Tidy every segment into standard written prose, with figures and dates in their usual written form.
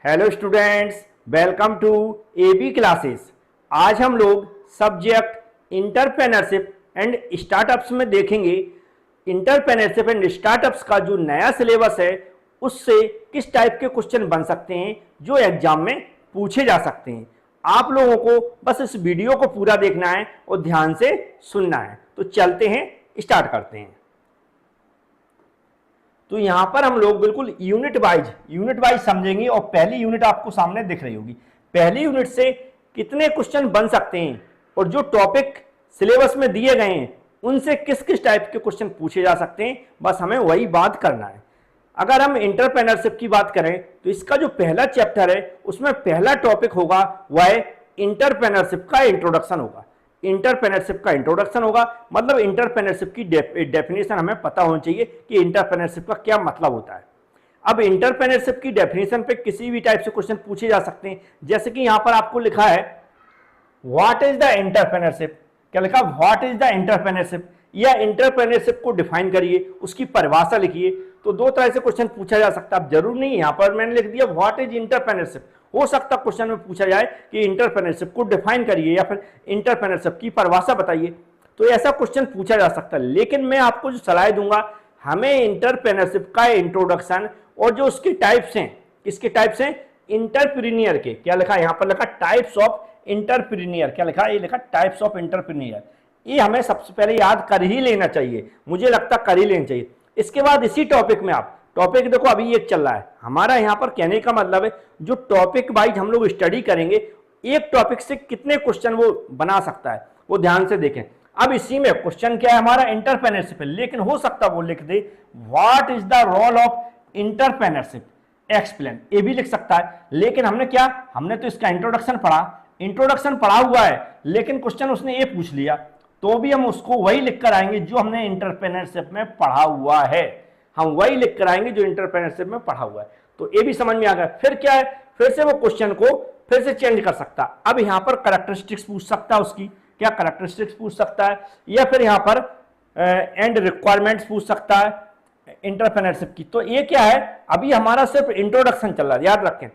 Hello students, welcome to AB classes. आज हम लोग सब्जेक्ट इंटरप्रेन्योरशिप एंड स्टार्टअप्स में देखेंगे। इंटरप्रेन्योरशिप एंड स्टार्टअप्स का जो नया सिलेबस है उससे किस टाइप के क्वेश्चन बन सकते हैं जो एग्जाम में पूछे जा सकते हैं। आप लोगों को बस इस वीडियो को पूरा देखना है और ध्यान से सुनना है। तो चलते हैं, स्टार्ट करते हैं। तो यहां पर हम लोग बिल्कुल यूनिट वाइज समझेंगे और पहली यूनिट आपको सामने दिख रही होगी। पहली यूनिट से कितने क्वेश्चन बन सकते हैं और जो टॉपिक सिलेबस में दिए गए हैं उनसे किस किस टाइप के क्वेश्चन पूछे जा सकते हैं, बस हमें वही बात करना है। अगर हम इंटरप्रेन्योरशिप की बात करें तो इसका जो पहला चैप्टर है उसमें पहला टॉपिक होगा वह इंटरप्रेन्योरशिप का इंट्रोडक्शन होगा। इंटरप्रेन्योरशिप का इंट्रोडक्शन होगा मतलब इंटरप्रेन्योरशिप की डेफिनेशन हमें पता होनी चाहिए कि इंटरप्रेन्योरशिप का क्या मतलब होता है। अब इंटरप्रेन्योरशिप की डेफिनेशन पे किसी भी टाइप से क्वेश्चन पूछे जा सकते हैं। जैसे कि यहां पर आपको लिखा है व्हाट इज द एंटरप्रेन्योरशिप। क्या लिखा? व्हाट इज द एंटरप्रेन्योरशिप, या एंटरप्रेन्योरशिप को डिफाइन करिए, उसकी परिभाषा लिखिए। तो दो तरह से क्वेश्चन पूछा जा सकता है। जरूर नहीं, यहां पर मैंने लिख दिया व्हाट इज इंटरप्रेन्योरशिप। हो सकता क्वेश्चन में पूछा जाए कि इंटरप्रेन्योरशिप को डिफाइन करिए या फिर इंटरप्रेन्योरशिप की परिभाषा बताइए। तो ऐसा क्वेश्चन पूछा जा सकता है। लेकिन मैं आपको जो सलाह दूंगा, हमें इंटरप्रेन्योरशिप का इंट्रोडक्शन और जो उसके टाइप्स हैं, किसके टाइप्स हैं? इंटरप्रेन्योर के। क्या लिखा? यहां पर लिखा टाइप्स ऑफ इंटरप्रेन्योर। क्या लिखा? ये लिखा टाइप्स ऑफ इंटरप्रेन्योर। ये हमें सबसे पहले याद कर ही लेना चाहिए, मुझे लगता कर ही लेना चाहिए। इसके बाद इसी टॉपिक में आप टॉपिक देखो, अभी एक चल रहा है हमारा। यहां पर कहने का मतलब है जो टॉपिक वाइज हम लोग स्टडी करेंगे, एक टॉपिक से कितने क्वेश्चन वो बना सकता है वो ध्यान से देखें। अब इसी में क्वेश्चन क्या है हमारा? इंटरप्रेन्योरशिप है, लेकिन हो सकता वो लिख दे what is the role of entrepreneurship explain, ये भी लिख सकता है। लेकिन हमने क्या, हमने तो इसका इंट्रोडक्शन पढ़ा हुआ है, लेकिन क्वेश्चन उसने ये पूछ लिया तो भी हम उसको वही लिख कर आएंगे जो हमने इंटरप्रेन्योरशिप में पढ़ा हुआ है। हम वही लिख कर आएंगे जो इंटरप्रेन्योरशिप में पढ़ा हुआ है। तो ये भी समझ में आ गया। फिर क्या है, फिर से वो क्वेश्चन को फिर से चेंज कर सकता। अब यहां पर कैरेक्टरिस्टिक्स पूछ सकता है, उसकी क्या कैरेक्टरिस्टिक्स पूछ सकता है, या फिर यहां पर एंड रिक्वायरमेंट्स पूछ सकता है इंटरप्रेन्योरशिप की। तो ये क्या है, अभी हमारा सिर्फ इंट्रोडक्शन चल रहा है, याद रखें।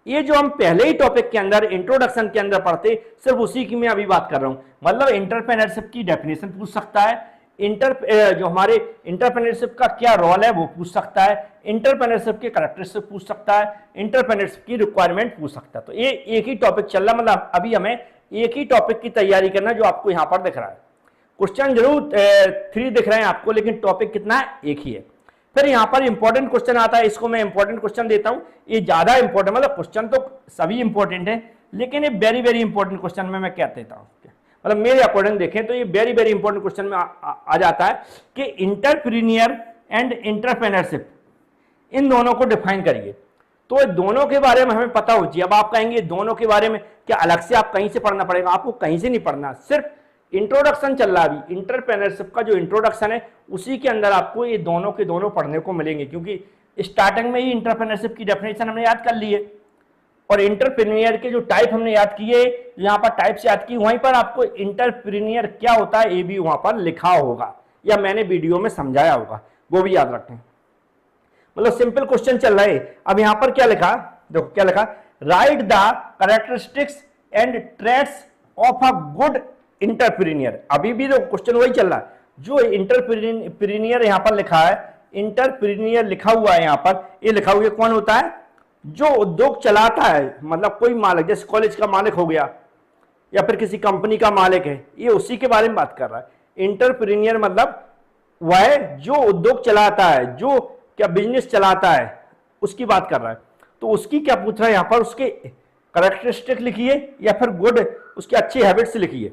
ये जो हम पहले ही टॉपिक के अंदर इंट्रोडक्शन के अंदर पढ़ते, सिर्फ उसी की मैं अभी बात कर रहा हूं। मतलब इंटरप्रेन्योरशिप की डेफिनेशन पूछ सकता है, जो हमारे इंटरप्रेन्योरशिप का क्या रोल है वो पूछ सकता है, इंटरप्रेन्योरशिप के कैरेक्टरिस्टिक्स पूछ सकता है, इंटरप्रेन्योरशिप की रिक्वायरमेंट पूछ सकता है। तो ये एक ही टॉपिक चल रहा है, मतलब अभी हमें एक ही टॉपिक की तैयारी करना जो आपको यहां पर दिख रहा है। क्वेश्चन जरूर 3 दिख रहे हैं आपको, लेकिन टॉपिक कितना है? एक ही है। फिर यहां पर इंपॉर्टेंट क्वेश्चन आता है, इसको मैं इंपॉर्टेंट क्वेश्चन देता हूं। ये ज्यादा इंपॉर्टेंट, मतलब क्वेश्चन तो सभी इंपॉर्टेंट है, लेकिन ये वेरी वेरी इंपॉर्टेंट क्वेश्चन में मैं क्या देता हूं, मतलब मेरे अकॉर्डिंग देखें तो ये वेरी वेरी इंपॉर्टेंट क्वेश्चन में आ जाता है कि इंटरप्रेन्योर एंड इंटरप्रेन्योरशिप, इन दोनों को डिफाइन करिए। तो दोनों के बारे में हमें पता हो चाहिए। अब आप कहेंगे दोनों के बारे में क्या अलग से आप कहीं से पढ़ना पड़ेगा? आपको कहीं से नहीं पढ़ना, सिर्फ इंट्रोडक्शन चल रहा है अभी। इंटरप्रेन्योरशिप का जो इंट्रोडक्शन है उसी के अंदर आपको ये दोनों के दोनों पढ़ने को मिलेंगे, क्योंकि स्टार्टिंग में ही इंटरप्रेन्योरशिप की डेफिनेशन हमने याद कर ली है और इंटरप्रेन्योर के जो टाइप हमने याद किए, यहां पर टाइप्स याद की, वहीं पर आपको इंटरप्रेन्योर क्या होता है ये भी वहां पर लिखा होगा या मैंने वीडियो में समझाया होगा, वो भी याद रखें। मतलब सिंपल क्वेश्चन चल रहा है। अब यहां पर क्या लिखा, देखो क्या लिखा, write the characteristics and traits of a good entrepreneur. अभी भी देखो क्वेश्चन वही चल रहा है, जो इंटरप्रेन्योर यहां पर लिखा है, इंटरप्रेन्योर लिखा हुआ है यहां पर, ये लिखा हुआ है कौन होता है? जो उद्योग चलाता है, मतलब कोई मालिक, जैसे कॉलेज का मालिक हो गया या फिर किसी कंपनी का मालिक है, ये उसी के बारे में बात कर रहा है। इंटरप्रेन्योर मतलब वह जो उद्योग चलाता है, जो क्या बिजनेस चलाता है, उसकी बात कर रहा है। तो उसकी क्या पूछ रहा है यहां पर? उसके कैरेक्टरिस्टिक लिखिए या फिर गुड, उसके अच्छे हैबिट्स लिखिए।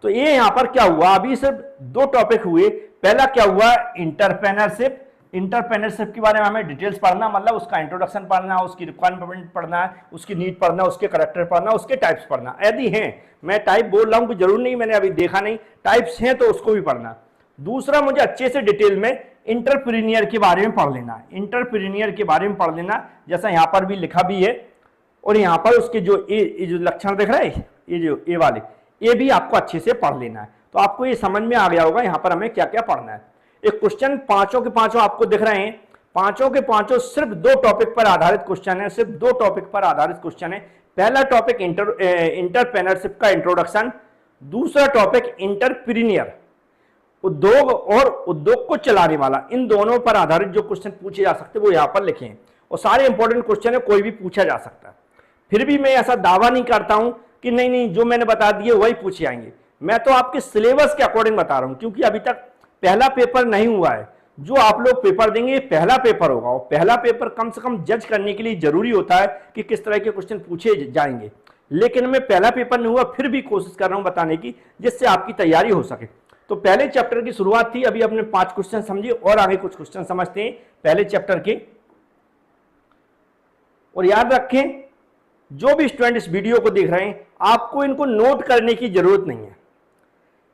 तो ये यहां पर क्या हुआ, अभी सिर्फ 2 टॉपिक हुए। पहला क्या हुआ? इंटरप्रेन्योरशिप। इंटरप्रेन्योरशिप के बारे में हमें डिटेल्स पढ़ना, मतलब उसका इंट्रोडक्शन पढ़ना, उसकी रिक्वायरमेंट पढ़ना है, उसकी नीड पढ़ना, उसके कैरेक्टर पढ़ना, उसके टाइप्स पढ़ना। यदि हैं, मैं टाइप बोल रहा हूं कि जरूर नहीं, मैंने अभी देखा नहीं, टाइप्स हैं तो उसको भी पढ़ना। दूसरा, मुझे अच्छे से डिटेल में इंटरप्रेन्योर के बारे में पढ़ लेना, इंटरप्रेन्योर के बारे में पढ़ लेना, जैसा यहां पर भी लिखा भी है। और यहां पर उसके जो लक्षण दिख रहे हैं, ये जो ए वाले, ये भी आपको अच्छे से पढ़ लेना है। तो आपको ये समझ में आ गया होगा यहां पर हमें क्या क्या पढ़ना है। एक क्वेश्चन 5 के 5 आपको दिख रहे हैं, पांचों के पांचों सिर्फ 2 टॉपिक पर आधारित क्वेश्चन है, सिर्फ 2 टॉपिक पर आधारित क्वेश्चन है। पहला टॉपिक इंटरप्रेन्योरशिप का इंट्रोडक्शन, दूसरा टॉपिक एंटरप्रेन्योर, उद्योग और उद्योग को चलाने वाला, इन दोनों पर आधारित जो क्वेश्चन पूछे जा सकते हैं वो यहां पर लिखे हैं और सारे इंपॉर्टेंट क्वेश्चन है, कोई भी पूछा जा सकता है। फिर भी मैं ऐसा दावा नहीं करता हूं कि नहीं नहीं जो मैंने बता दिए वही पूछे आएंगे, मैं तो आपके सिलेबस के अकॉर्डिंग बता रहा हूं, क्योंकि अभी तक पहला पेपर नहीं हुआ है। जो आप लोग पेपर देंगे ये पहला पेपर होगा और पहला पेपर कम से कम जज करने के लिए जरूरी होता है कि किस तरह के क्वेश्चन पूछे जाएंगे। लेकिन मैं पहला पेपर नहीं हुआ फिर भी कोशिश कर रहा हूं बताने की, जिससे आपकी तैयारी हो सके। तो पहले चैप्टर की शुरुआत थी, अभी अपने 5 क्वेश्चन समझिए और आगे कुछ क्वेश्चन समझते हैं पहले चैप्टर के। और याद रखें जो भी स्टूडेंट इस वीडियो को देख रहे हैं आपको इनको नोट करने की जरूरत नहीं है।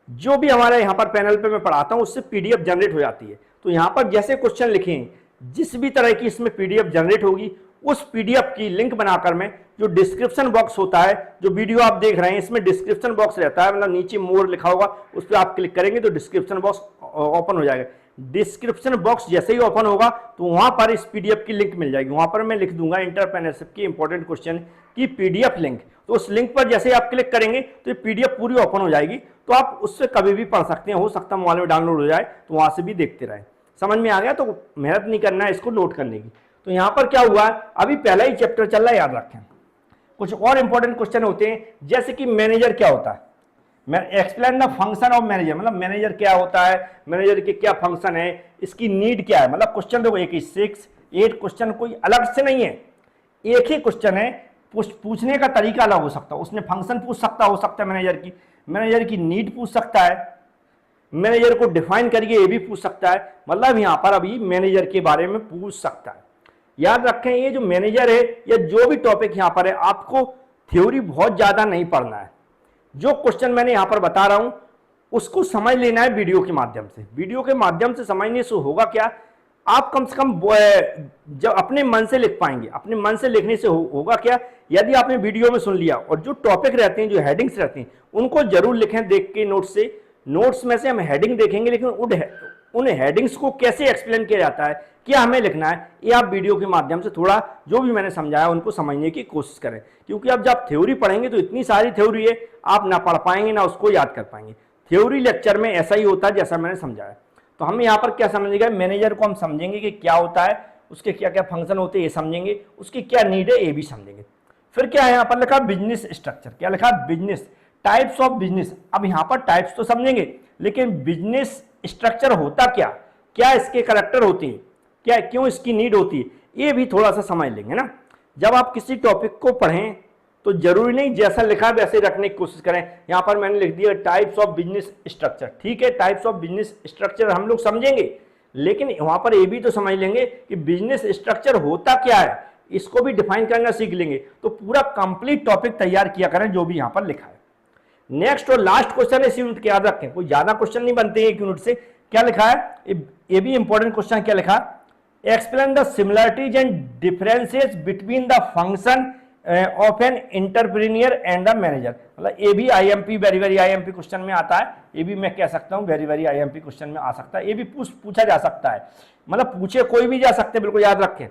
जो भी हमारे यहां पर पैनल पे मैं पढ़ाता हूं उससे पीडीएफ जनरेट हो जाती है। तो यहां पर जैसे क्वेश्चन लिखे हैं, जिस भी तरह की इसमें पीडीएफ जनरेट होगी उस पीडीएफ की लिंक बनाकर मैं जो डिस्क्रिप्शन बॉक्स होता है, जो वीडियो आप देख रहे हैं इसमें डिस्क्रिप्शन बॉक्स रहता है, मतलब नीचे मोर लिखा होगा, उस पर आप क्लिक करेंगे तो डिस्क्रिप्शन बॉक्स ओपन हो जाएगा। डिस्क्रिप्शन बॉक्स जैसे ही ओपन होगा तो वहां पर इस पीडीएफ की लिंक मिल जाएगी, वहां पर मैं लिख दूंगा एंटरप्रेन्योरशिप की इंपॉर्टेंट क्वेश्चन की पीडीएफ लिंक। तो उस लिंक पर जैसे ही आप क्लिक करेंगे तो ये पीडीएफ पूरी ओपन हो जाएगी, तो आप उससे कभी भी पढ़ सकते हैं। हो सकता है मोबाइल में डाउनलोड हो जाए तो वहां से भी देखते रहें। समझ में आ गया? तो मेहनत नहीं करना है इसको नोट करने की। तो यहां पर क्या हुआ, अभी पहला ही चैप्टर चल रहा है, याद रखें। कुछ और इंपॉर्टेंट क्वेश्चन होते हैं, जैसे कि मैनेजर क्या होता है, explain the function of manager, मतलब मैनेजर क्या होता है, मैनेजर के क्या फंक्शन है, इसकी नीड क्या है। मतलब क्वेश्चन देखो 1 6 8 क्वेश्चन कोई अलग से नहीं है, एक ही क्वेश्चन है, पूछने का तरीका अलग हो सकता है। उसने फंक्शन पूछ सकता हो सकता है मैनेजर की नीड पूछ सकता है, मैनेजर को डिफाइन करिए ये भी पूछ सकता है। मतलब यहां पर अभी मैनेजर के बारे में पूछ सकता है। याद रखें ये जो मैनेजर है या जो भी टॉपिक यहां पर है, आपको थ्योरी बहुत ज्यादा नहीं पढ़ना है। जो क्वेश्चन मैंने यहां पर बता रहा हूं उसको समझ लेना है वीडियो के माध्यम से। वीडियो के माध्यम से समझने से होगा क्या, आप कम से कम जब अपने मन से लिख पाएंगे। अपने मन से लिखने से होगा क्या, यदि आपने वीडियो में सुन लिया और जो टॉपिक रहते हैं, जो हेडिंग्स रहते हैं, उनको जरूर लिखें देख के नोट्स से। नोट्स में से हम हेडिंग देखेंगे, लेकिन उन हेडिंग्स को कैसे एक्सप्लेन किया जाता है, क्या हमें लिखना है, ये आप वीडियो के माध्यम से थोड़ा जो भी मैंने समझाया उनको समझने की कोशिश करें। क्योंकि अब जब थ्योरी पढ़ेंगे तो इतनी सारी थ्योरी है, आप ना पढ़ पाएंगे ना उसको याद कर पाएंगे। थ्योरी लेक्चर में ऐसा ही होता है जैसा मैंने समझाया। तो हम यहाँ पर क्या समझेंगे, मैनेजर को हम समझेंगे कि क्या होता है, उसके क्या क्या फंक्शन होते हैं ये समझेंगे, उसकी क्या नीड है ये भी समझेंगे। फिर क्या है यहाँ पर लिखा बिजनेस स्ट्रक्चर, क्या लिखा बिजनेस, टाइप्स ऑफ बिजनेस। अब यहाँ पर टाइप्स तो समझेंगे, लेकिन बिजनेस स्ट्रक्चर होता क्या, क्या इसके करैक्टर होते हैं, क्या क्यों इसकी नीड होती है, ये भी थोड़ा सा समझ लेंगे ना। जब आप किसी टॉपिक को पढ़ें तो जरूरी नहीं जैसा लिखा है वैसे रखने की कोशिश करें। यहां पर मैंने लिख दिया टाइप्स ऑफ बिजनेस स्ट्रक्चर, ठीक है, टाइप्स ऑफ बिजनेस स्ट्रक्चर हम लोग समझेंगे, लेकिन वहां पर ये भी तो समझ लेंगे कि बिजनेस स्ट्रक्चर होता क्या है, इसको भी डिफाइन करना सीख लेंगे। तो पूरा कंप्लीट टॉपिक तैयार किया करें जो भी यहां पर लिखा है। नेक्स्ट और लास्ट क्वेश्चन इस यूनिट के, याद रखें कोई ज्यादा क्वेश्चन नहीं बनते हैं एक यूनिट से। क्या लिखा है, ये भी इंपॉर्टेंट क्वेश्चन, क्या लिखा, explain the similarities and differences between the function of an entrepreneur and the manager. मतलब ये भी आईएमपी वेरी आईएमपी क्वेश्चन में आता है, ये भी मैं कह सकता हूँ वेरी आईएमपी क्वेश्चन में आ सकता है, ये भी पूछा जा सकता है। मतलब पूछे कोई भी जा सकते, बिल्कुल याद रखें,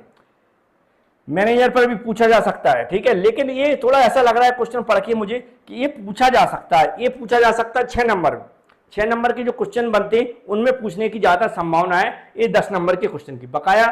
मैनेजर पर भी पूछा जा सकता है, ठीक है। लेकिन ये थोड़ा ऐसा लग रहा है क्वेश्चन पढ़ के मुझे कि ये पूछा जा सकता है, ये पूछा जा सकता है 6 नंबर में। 6 नंबर के जो क्वेश्चन बनते हैं उनमें पूछने की ज्यादा संभावना है ये 10 नंबर के क्वेश्चन की। बकाया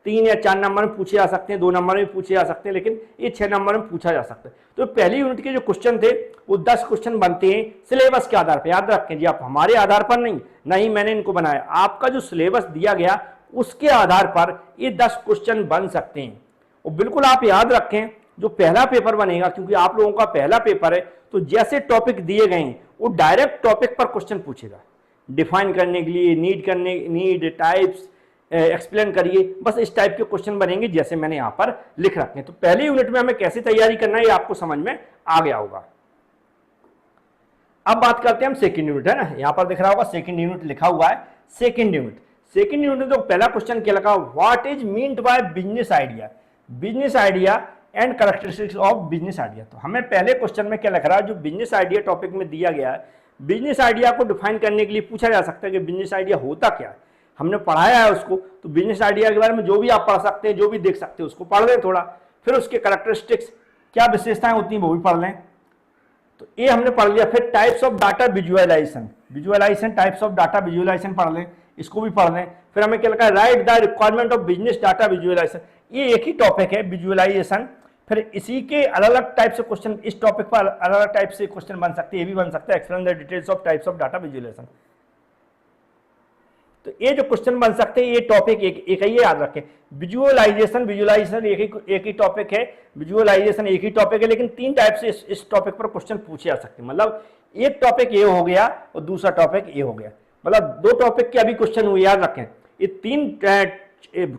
3 या 4 नंबर में पूछे जा सकते हैं, 2 नंबर में पूछे जा सकते हैं, लेकिन ये 6 नंबर में पूछा जा सकता है। तो पहली यूनिट के जो क्वेश्चन थे वो 10 क्वेश्चन बनते हैं सिलेबस के आधार पर। याद रखें जी, आप हमारे आधार पर नहीं मैंने इनको बनाया, आपका जो सिलेबस दिया गया उसके आधार पर ये 10 क्वेश्चन बन सकते हैं। और बिल्कुल आप याद रखें जो पहला पेपर बनेगा, क्योंकि आप लोगों का पहला पेपर है, तो जैसे टॉपिक दिए गए हैं वो डायरेक्ट टॉपिक पर क्वेश्चन पूछेगा, डिफाइन करने के लिए नीड टाइप्स एक्सप्लेन करिए, बस इस टाइप के क्वेश्चन बनेंगे जैसे मैंने यहां पर लिख रखे हैं। तो पहली यूनिट में हमें कैसे तैयारी करना है ये आपको समझ में आ गया होगा। अब बात करते हैं हम सेकंड यूनिट, है ना, यहां पर दिख रहा होगा सेकंड यूनिट लिखा हुआ है। सेकंड यूनिट तो पहला क्वेश्चन क्या लगा, what is meant by business idea and characteristics of business idea. तो हमें पहले क्वेश्चन में क्या लिख रहा है, जो बिजनेस आइडिया टॉपिक में दिया गया है, बिजनेस आइडिया को डिफाइन करने के लिए पूछा जा सकता है कि बिजनेस आइडिया होता क्या है। हमने पढ़ाया है उसको, तो बिजनेस आइडिया के बारे में जो भी आप पढ़ सकते हैं, जो भी देख सकते हैं उसको पढ़ लें थोड़ा, फिर उसके कैरेक्टरिस्टिक्स क्या विशेषताएं होती हैं वो भी पढ़ लें। तो ये हमने पढ़ लिया। फिर types of data visualization, types of data visualization पढ़ लें, इसको भी पढ़ लें। फिर हमें क्या लगा, write the requirement of business data visualization, ये एक ही टॉपिक है विजुअलाइजेशन। फिर इसी के अलग अलग टाइप से क्वेश्चन, इस टॉपिक पर अलग अलग टाइप से क्वेश्चन बन सकते हैं, ये भी बन सकता है, explain the details of types of data visualization. तो ये जो क्वेश्चन बन सकते हैं, ये टॉपिक एक ही याद रखें, विजुअलाइजेशन एक ही टॉपिक है, विजुअलाइजेशन एक ही टॉपिक है, लेकिन 3 टाइप से इस टॉपिक पर क्वेश्चन पूछे जा सकते हैं। मतलब एक टॉपिक ये हो गया और दूसरा टॉपिक ये हो गया, मतलब 2 टॉपिक के अभी क्वेश्चन हुए, याद रखें। ये 3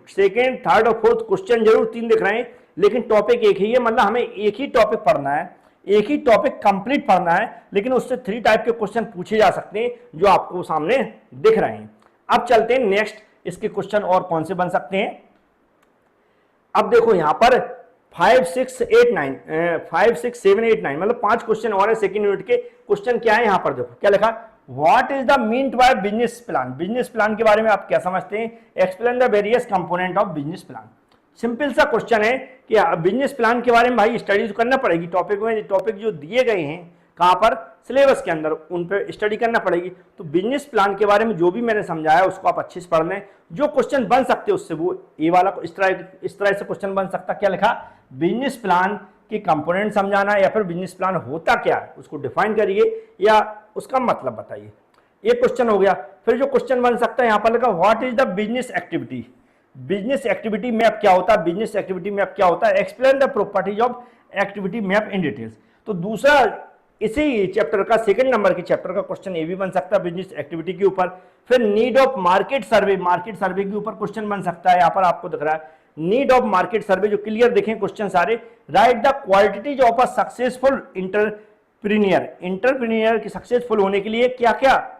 सेकेंड, थर्ड और फोर्थ क्वेश्चन जरूर 3 दिख रहे हैं, लेकिन टॉपिक एक ही है। मतलब हमें एक ही टॉपिक पढ़ना है, एक ही टॉपिक कंप्लीट पढ़ना है, लेकिन उससे 3 टाइप के क्वेश्चन पूछे जा सकते हैं जो आपको सामने दिख रहे हैं। अब चलते हैं नेक्स्ट, इसके क्वेश्चन और कौन से बन सकते हैं। अब देखो यहां पर 5, 6, 8, 9 5, 6, 7, 8, 9 मतलब 5 क्वेश्चन और है सेकंड यूनिट के। क्वेश्चन क्या है यहां पर, देखो क्या लिखा, what is the meant by business plan. Business plan के बारे में आप क्या समझते हैं, explain the various component of business plan. Simple सा क्वेश्चन है कि बिजनेस प्लान के बारे में भाई स्टडी तो करना पड़ेगी, टॉपिक जो दिए गए हैं कहां पर, सिलेबस के अंदर, उन पर स्टडी करना पड़ेगी। तो बिजनेस प्लान के बारे में जो भी मैंने समझाया उसको आप अच्छे से पढ़ लें। जो क्वेश्चन बन सकते हैं उससे वो ये वाला इस तरह से क्वेश्चन बन सकता, क्या लिखा, बिजनेस प्लान के कंपोनेंट समझाना, या फिर बिजनेस प्लान होता क्या है उसको डिफाइन करिए या उसका मतलब बताइए। ये क्वेश्चन हो गया। फिर जो क्वेश्चन बन सकता है यहां पर लिखा, what is the business activity. Business activity map क्या होता है, बिजनेस एक्टिविटी मैप क्या होता है, explain the properties of activity map in details. तो दूसरा इसी चैप्टर का सेकंड नंबर के चैप्टर का क्वेश्चन ये भी बन सकता है बिजनेस एक्टिविटी के ऊपर। फिर नीड ऑफ मार्केट सर्वे के ऊपर क्वेश्चन बन सकता है। यहां पर आपको दिख रहा है नीड ऑफ मार्केट सर्वे, जो क्लियर देखें क्वेश्चन सारे। Write the qualities of a successful entrepreneur की सक्सेसफुल होने के लिए क्या क्या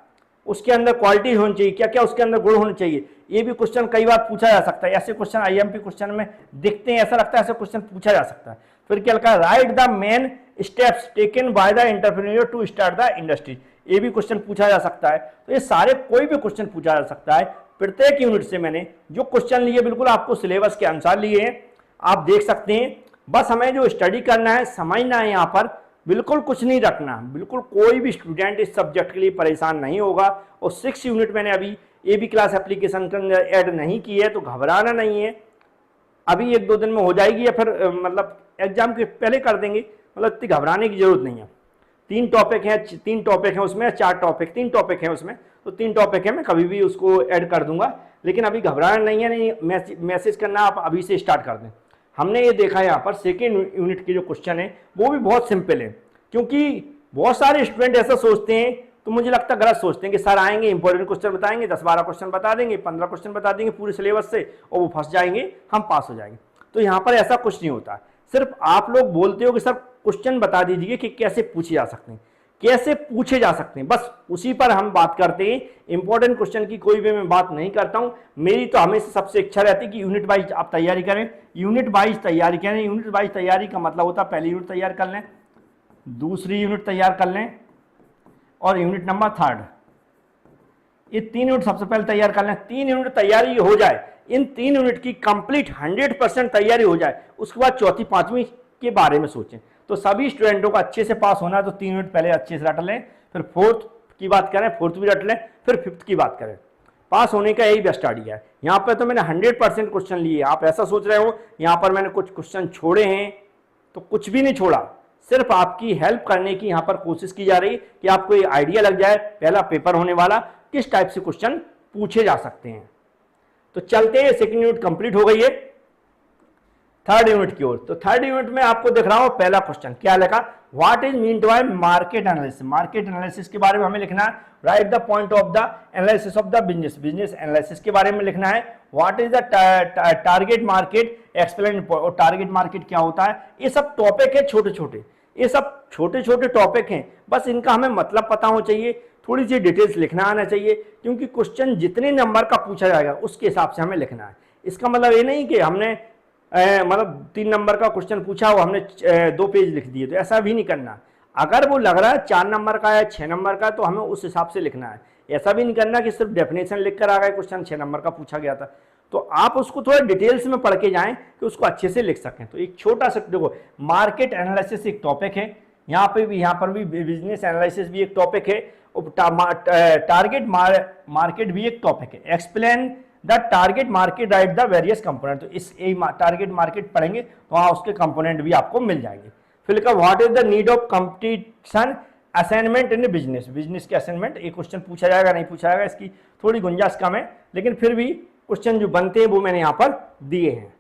उसके अंदर क्वालिटी होनी चाहिए, क्या क्या उसके अंदर गुण होने चाहिए, ये भी क्वेश्चन कई बार पूछा जा सकता है। ऐसे क्वेश्चन आईएमपी क्वेश्चन में दिखते हैं, ऐसा लगता है ऐसे क्वेश्चन पूछा जा सकता है। फिर क्या लिखा है, write the main steps taken by the entrepreneur to start the industry, ये भी क्वेश्चन पूछा जा सकता है। तो ये सारे कोई भी क्वेश्चन पूछा जा सकता है। प्रत्येक यूनिट से मैंने जो क्वेश्चन लिए बिल्कुल आपको सिलेबस के अनुसार लिए हैं, आप देख सकते हैं। बस हमें जो स्टडी करना है, समझना है, यहाँ पर बिल्कुल कुछ नहीं रखना, बिल्कुल कोई भी स्टूडेंट इस सब्जेक्ट के लिए परेशान नहीं होगा। और 6 यूनिट मैंने अभी ए बी क्लास एप्लीकेशन के अंदर ऐड नहीं की है, तो घबराना नहीं है, अभी 1-2 दिन में हो जाएगी, या फिर मतलब एग्जाम के पहले कर देंगे, मतलब इतनी घबराने की जरूरत नहीं है। 3 टॉपिक हैं उसमें, 4 टॉपिक, 3 टॉपिक हैं उसमें, तो 3 टॉपिक है, मैं कभी भी उसको ऐड कर दूंगा, लेकिन अभी घबराना नहीं है। नहीं मैसेज करना आप अभी से स्टार्ट कर दें। हमने ये देखा है यहाँ पर सेकेंड यूनिट के जो क्वेश्चन है वो भी बहुत सिंपल है, क्योंकि बहुत सारे स्टूडेंट ऐसा सोचते हैं, तो मुझे लगता है गलत सोचते हैं कि सर आएंगे इंपॉर्टेंट क्वेश्चन बताएंगे, 10-12 क्वेश्चन बता देंगे, 15 क्वेश्चन बता देंगे पूरे सिलेबस से, और वो फंस जाएंगे, हम पास हो जाएंगे। तो यहाँ पर ऐसा कुछ नहीं होता। सिर्फ आप लोग बोलते हो कि सर क्वेश्चन बता दीजिए कि कैसे पूछे जा सकते हैं, कैसे पूछे जा सकते हैं, बस उसी पर हम बात करते हैं। इंपॉर्टेंट क्वेश्चन की कोई भी मैं बात नहीं करता हूं। मेरी तो हमेशा सबसे इच्छा रहती है कि यूनिट वाइज आप तैयारी करें, यूनिट वाइज तैयारी करें। यूनिट वाइज तैयारी का मतलब होता है पहली यूनिट तैयार कर लें, दूसरी यूनिट तैयार कर लें, और यूनिट नंबर 3, ये 3 यूनिट सबसे पहले तैयार कर लें। 3 यूनिट तैयारी हो जाए, इन 3 यूनिट की कंप्लीट 100% तैयारी हो जाए, उसके बाद चौथी 5वीं के बारे में सोचें। तो सभी स्टूडेंटों को अच्छे से पास होना है, तो 3 यूनिट पहले अच्छे से रट लें, फिर 4th की बात करें, 4th भी रट लें, फिर 5th की बात करें। पास होने का यही बेस्ट आइडिया है। यहाँ पर तो मैंने 100% क्वेश्चन लिए। आप ऐसा सोच रहे हो यहाँ पर मैंने कुछ क्वेश्चन छोड़े हैं, तो कुछ भी नहीं छोड़ा, सिर्फ आपकी हेल्प करने की यहाँ पर कोशिश की जा रही कि आपको ये आइडिया लग जाए पहला पेपर होने वाला किस टाइप से क्वेश्चन पूछे जा सकते हैं। तो चलते हैं, सेकेंड यूनिट कंप्लीट हो गई है, 3rd यूनिट की ओर। तो 3rd यूनिट में आपको दिख रहा हो पहला क्वेश्चन क्या लिखा, what is mean by market analysis. Market analysis के बारे में हमें लिखना है। Write the point of the analysis of the business analysis के बारे में लिखना है। What is the target market, explain target market क्या होता है। ये सब टॉपिक है छोटे छोटे, ये सब छोटे छोटे टॉपिक हैं, बस इनका हमें मतलब पता होना चाहिए, थोड़ी सी डिटेल्स लिखना आना चाहिए, क्योंकि क्वेश्चन जितने नंबर का पूछा जाएगा उसके हिसाब से हमें लिखना है। इसका मतलब ये नहीं कि हमने मतलब 3 नंबर का क्वेश्चन पूछा हो हमने 2 पेज लिख दिए, तो ऐसा भी नहीं करना। अगर वो लग रहा है 4 नंबर का या 6 नंबर का, तो हमें उस हिसाब से लिखना है। ऐसा भी नहीं करना कि सिर्फ डेफिनेशन लिख कर आ गए, क्वेश्चन 6 नंबर का पूछा गया था, तो आप उसको थोड़ा डिटेल्स में पढ़ के जाएं कि उसको अच्छे से लिख सकें। तो एक छोटा सा देखो, मार्केट एनालिसिस एक टॉपिक है, यहाँ पर भी बिजनेस एनालिसिस भी एक टॉपिक है, टारगेट मार्केट भी एक टॉपिक है। Explain the target market right the various component, तो इस टारगेट मार्केट पढ़ेंगे तो वहाँ उसके कंपोनेंट भी आपको मिल जाएंगे। फिर लिखा what is the need of competition assignment in business, business के असाइनमेंट, एक क्वेश्चन पूछा जाएगा नहीं पूछा जाएगा, इसकी थोड़ी गुंजाइश कम है, लेकिन फिर भी क्वेश्चन जो बनते हैं वो मैंने यहां पर दिए हैं।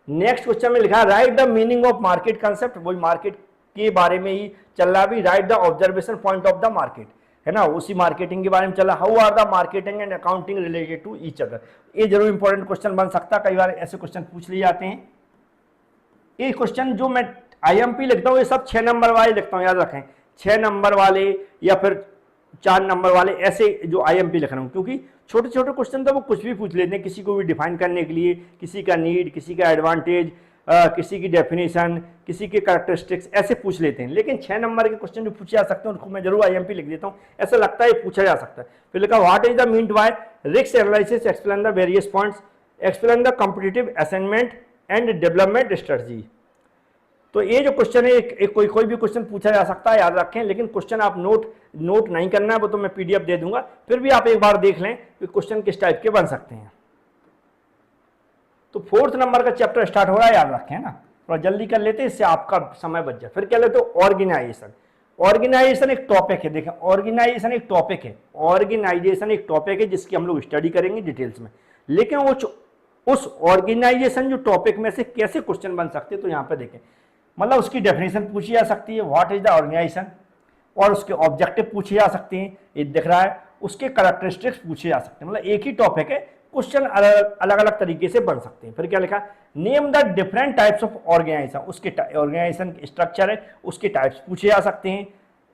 नेक्स्ट क्वेश्चन में लिखा write the meaning of market concept, वही मार्केट के बारे में ही चल रहा भी, write the observation point of the market, है ना, उसी मार्केटिंग के बारे में चला। How are the marketing and accounting related to each other, ये जरूर इंपॉर्टेंट क्वेश्चन बन सकता है, कई बार ऐसे क्वेश्चन पूछ लिए जाते हैं। ये क्वेश्चन जो मैं आईएमपी लिखता हूँ ये सब 6 नंबर वाले लिखता हूँ, याद रखें, 6 नंबर वाले या फिर 4 नंबर वाले, ऐसे जो आईएमपी लिख रहा हूँ, क्योंकि छोटे छोटे क्वेश्चन तो वो कुछ भी पूछ लेते हैं, किसी को भी डिफाइन करने के लिए, किसी का नीड, किसी का एडवांटेज, किसी की डेफिनेशन, किसी के कैरेक्टरिस्टिक्स, ऐसे पूछ लेते हैं। लेकिन 6 नंबर के क्वेश्चन जो पूछे जा सकते हैं उनको मैं जरूर आईएमपी लिख देता हूँ, ऐसा लगता है ये पूछा जा सकता है। फिर लिखा what is the mean bye risk analysis, explain the various points, explain the competitive assignment and development strategy. तो ये जो क्वेश्चन है कोई भी क्वेश्चन पूछा जा सकता है, याद रखें, लेकिन क्वेश्चन आप नोट नहीं करना है, वो तो मैं पीडीएफ दे दूंगा, फिर भी आप एक बार देख लें कि क्वेश्चन किस टाइप के बन सकते हैं। तो 4th नंबर का चैप्टर स्टार्ट हो रहा है, याद रखें ना, थोड़ा जल्दी कर लेते हैं, इससे आपका समय बच जाए। फिर क्या लेते हो, ऑर्गेनाइजेशन। ऑर्गेनाइजेशन एक टॉपिक है, देखें ऑर्गेनाइजेशन एक टॉपिक है, ऑर्गेनाइजेशन एक टॉपिक है जिसकी हम लोग स्टडी करेंगे डिटेल्स में, लेकिन वो उस ऑर्गेनाइजेशन जो टॉपिक में से कैसे क्वेश्चन बन सकते हैं, तो यहाँ पे देखें, मतलब उसकी डेफिनेशन पूछी जा सकती है, व्हाट इज द ऑर्गेनाइजेशन, और उसके ऑब्जेक्टिव पूछे जा सकते हैं, ये दिख रहा है, उसके कैरेक्टरिस्टिक्स पूछे जा सकते हैं, मतलब एक ही टॉपिक है, क्वेश्चन अलग अलग तरीके से बन सकते हैं। फिर क्या लिखा, name the different types of organization, उसके ऑर्गेनाइजेशन स्ट्रक्चर है, उसके टाइप्स पूछे जा सकते हैं,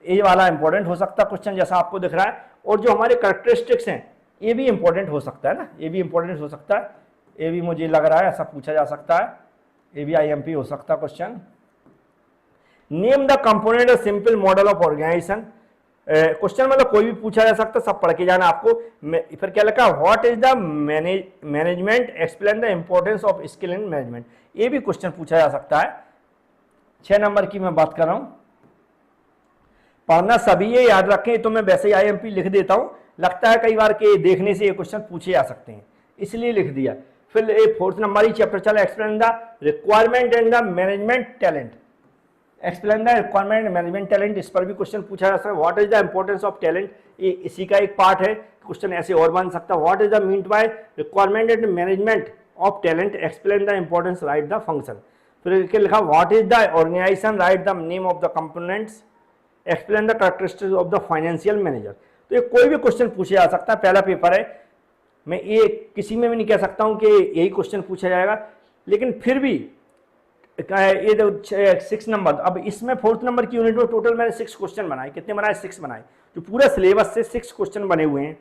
ये वाला इंपॉर्टेंट हो सकता है क्वेश्चन जैसा आपको दिख रहा है। और जो हमारे कैरेक्टरिस्टिक्स हैं ये भी इंपॉर्टेंट हो सकता है ना, ये भी इंपॉर्टेंट हो सकता है, ये भी मुझे लग रहा है ऐसा पूछा जा सकता है, ये भी आईएमपी हो सकता है question. Name the component of simple model of organization, question मतलब कोई भी पूछा जा सकता है, सब पढ़ के जाना आपको। फिर क्या लिखा, what is the management, explain the importance of skill in management, ये भी क्वेश्चन पूछा जा सकता है। 6 नंबर की मैं बात कर रहा हूं, पढ़ना सभी ये याद रखें, तो मैं वैसे ही आईएमपी लिख देता हूं, लगता है कई बार के देखने से ये क्वेश्चन पूछे जा सकते हैं, इसलिए लिख दिया। फिर 4th नंबर ही चैप्टर चला, explain the requirement and the management talent, explain the requirement management talent, इस पर भी क्वेश्चन पूछा जा सकता है। What is the importance of talent, ये इसी का एक पार्ट है, क्वेश्चन ऐसे और बन सकता है। What is the mean by requirement and management of talent, explain the importance, write the function. फिर लिखा what is the organization, write the name of the components, explain the characteristics of the financial manager. तो ये कोई भी question पूछा जा सकता है, पहला पेपर है, मैं ये किसी में भी नहीं कह सकता हूँ कि यही क्वेश्चन पूछा जाएगा, लेकिन फिर भी ये 6 नंबर, अब इसमें 4th नंबर की यूनिट में टोटल मैंने 6 क्वेश्चन बनाए, कितने बनाए, 6 बनाए, जो पूरा सिलेबस से 6 क्वेश्चन बने हुए हैं।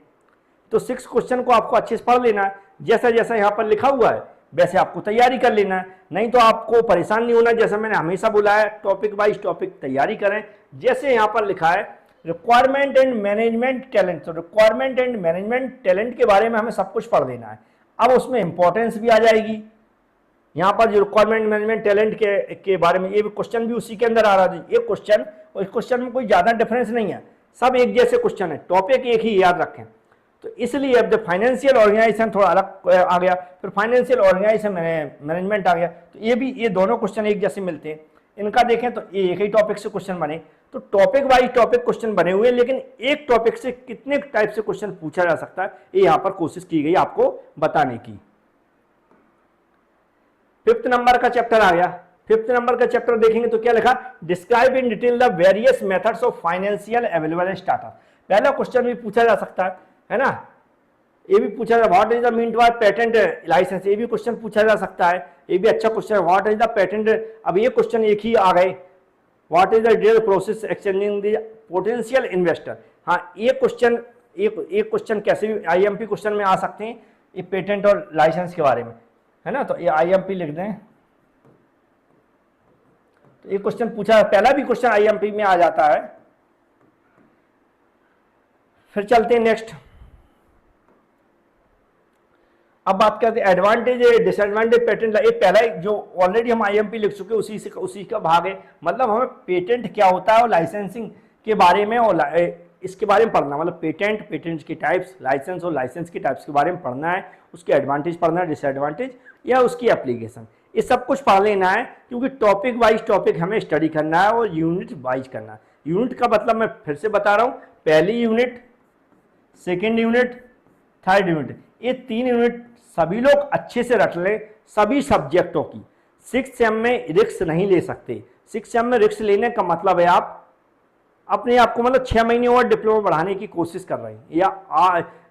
तो 6 क्वेश्चन को आपको अच्छे से पढ़ लेना है, जैसा जैसा यहाँ पर लिखा हुआ है वैसे आपको तैयारी कर लेना है, नहीं तो आपको परेशान नहीं होना। जैसा मैंने हमेशा बोला है, टॉपिक वाइज टॉपिक तैयारी करें, जैसे यहाँ पर लिखा है रिक्वायरमेंट एंड मैनेजमेंट टैलेंट, तो रिक्वायरमेंट एंड मैनेजमेंट टैलेंट के बारे में हमें सब कुछ पढ़ देना है। अब उसमें इंपॉर्टेंस भी आ जाएगी, यहाँ पर जो रिक्वायरमेंट मैनेजमेंट टैलेंट के बारे में, ये भी क्वेश्चन भी उसी के अंदर आ रहा है। ये क्वेश्चन और इस क्वेश्चन में कोई ज़्यादा डिफरेंस नहीं है, सब एक जैसे क्वेश्चन है, टॉपिक एक ही, याद रखें। तो इसलिए अब जब फाइनेंशियल ऑर्गेनाइजेशन थोड़ा अलग आ गया, फिर फाइनेंशियल ऑर्गेनाइजेशन मैनेजमेंट आ गया, तो ये दोनों क्वेश्चन एक जैसे मिलते हैं। इनका देखें तो ये एक ही टॉपिक से क्वेश्चन बने, तो टॉपिक वाइज टॉपिक क्वेश्चन बने हुए हैं, लेकिन एक टॉपिक से कितने टाइप से क्वेश्चन पूछा जा सकता है, ये यहाँ पर कोशिश की गई आपको बताने की। 5th नंबर का चैप्टर आ गया। 5th नंबर का चैप्टर देखेंगे तो क्या लिखा, describe in detail the various methods of financial available in startup. पहला क्वेश्चन भी पूछा जा सकता है ना, ये भी पूछा जा, what is the mean by patent license, ये भी क्वेश्चन पूछा जा सकता है, ये भी अच्छा क्वेश्चन है। व्हाट इज द पेटेंट, अब ये क्वेश्चन एक ही आ गए। What is the real process exchanging the potential investor, हाँ ये क्वेश्चन एक क्वेश्चन कैसे भी आईएमपी क्वेश्चन में आ सकते हैं, ये पेटेंट और लाइसेंस के बारे में, है ना, तो ये आईएमपी लिख दें। तो ये क्वेश्चन पूछा, पहला भी क्वेश्चन आईएमपी में आ जाता है। फिर चलते हैं नेक्स्ट। अब बात करते हैं एडवांटेज डिसएडवांटेज पेटेंट। एक पहला जो ऑलरेडी हम आईएमपी लिख चुके उसी का भाग है, मतलब हमें पेटेंट क्या होता है और लाइसेंसिंग के बारे में और इसके बारे में पढ़ना, मतलब पेटेंट की टाइप्स, लाइसेंस और लाइसेंस की टाइप्स के बारे में पढ़ना है, उसके एडवांटेज पढ़ना है, डिसएडवांटेज या उसकी एप्लीकेशन, ये सब कुछ पढ़ लेना है, क्योंकि टॉपिक वाइज टॉपिक हमें स्टडी करना है और यूनिट वाइज करना है। यूनिट का मतलब मैं फिर से बता रहा हूँ, पहली unit, second unit, third unit, ये 3 यूनिट सभी लोग अच्छे से रख लें सभी सब्जेक्टों की। 6th सेम में रिस्क नहीं ले सकते। 6th सेम में रिस्क लेने का मतलब है आप अपने आप को मतलब 6 महीने और डिप्लोमा बढ़ाने की कोशिश कर रहे हैं या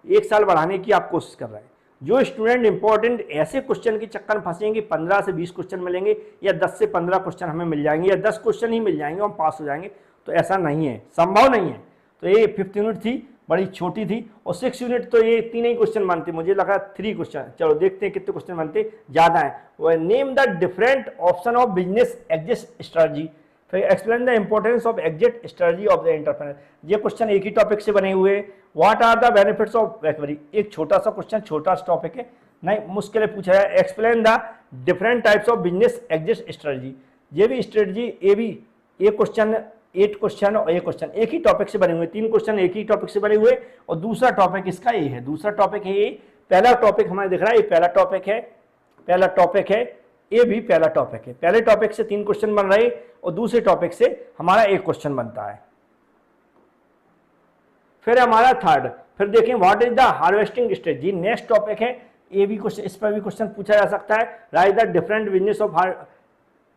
1 साल बढ़ाने की आप कोशिश कर रहे हैं। जो स्टूडेंट इंपॉर्टेंट ऐसे क्वेश्चन के चक्कर में फंसेंगे 15 से 20 क्वेश्चन मिलेंगे या 10 से 15 क्वेश्चन हमें मिल जाएंगे या 10 क्वेश्चन ही मिल जाएंगे, हम पास हो जाएंगे, तो ऐसा नहीं है, संभव नहीं है। तो ये 5th यूनिट थी, बड़ी छोटी थी, और 6 यूनिट तो ये 3 ही क्वेश्चन बनते, मुझे लगा 3 क्वेश्चन, चलो देखते हैं कितने क्वेश्चन बनते, ज्यादा है। वो name the different option of business exit strategy, फिर explain the importance of exit strategy of the entrepreneur. ये क्वेश्चन एक ही टॉपिक से बने हुए। What are the benefits of recovery, एक छोटा सा क्वेश्चन, छोटा सा टॉपिक है, नहीं मुश्किल है पूछा है। Explain the different types of business exit strategy, ये भी स्ट्रेटजी, ये भी एक क्वेश्चन, 8 क्वेश्चन और एक क्वेश्चन एक ही टॉपिक से बने हुए, 3 क्वेश्चन एक ही टॉपिक से बने हुए, और दूसरा टॉपिक इसका ये है, दूसरा टॉपिक है ये, पहला टॉपिक हमें दिख रहा है, ये पहला टॉपिक है, पहला टॉपिक है, ये भी पहला टॉपिक है। पहले टॉपिक से 3 क्वेश्चन बन रहे और दूसरे टॉपिक से हमारा 1 क्वेश्चन बनता है। फिर हमारा थर्ड, फिर देखें what is the harvesting strategy, next topic है, ये भी क्वेश्चन, इस पर भी क्वेश्चन पूछा जा सकता है। Write the different business of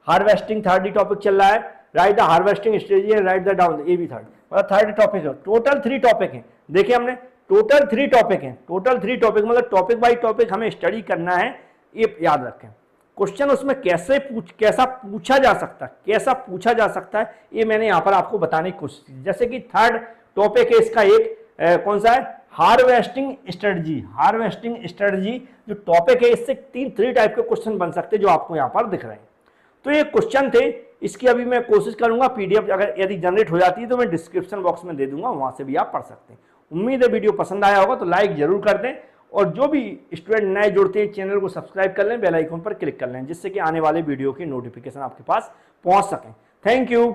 harvesting, third he topic चल रहा है। Write the harvesting strategy and right the down, ये भी थर्ड, मतलब थर्ड टॉपिक है। टोटल 3 टॉपिक हैं, देखिए हमने टोटल 3 टॉपिक हैं, टोटल 3 टॉपिक, मतलब टॉपिक बाई टॉपिक हमें स्टडी करना है, ये याद रखें। क्वेश्चन उसमें कैसा पूछा जा सकता है, कैसा पूछा जा सकता है, ये मैंने यहाँ पर आपको बताने की कोशिश की। जैसे कि थर्ड टॉपिक है इसका एक कौन सा है, हार्वेस्टिंग स्ट्रेटजी। हार्वेस्टिंग स्ट्रेटजी जो टॉपिक है, इससे 3 टाइप के क्वेश्चन बन सकते हैं जो आपको यहाँ पर दिख रहे हैं। तो ये क्वेश्चन थे, इसकी अभी मैं कोशिश करूंगा पीडीएफ अगर यदि जनरेट हो जाती है तो मैं डिस्क्रिप्शन बॉक्स में दे दूंगा, वहां से भी आप पढ़ सकते हैं। उम्मीद है वीडियो पसंद आया होगा, तो लाइक जरूर कर दें, और जो भी स्टूडेंट नए जुड़ते हैं चैनल को सब्सक्राइब कर लें, बेल आइकन पर क्लिक कर लें, जिससे कि आने वाले वीडियो की नोटिफिकेशन आपके पास पहुंच सकें। Thank you.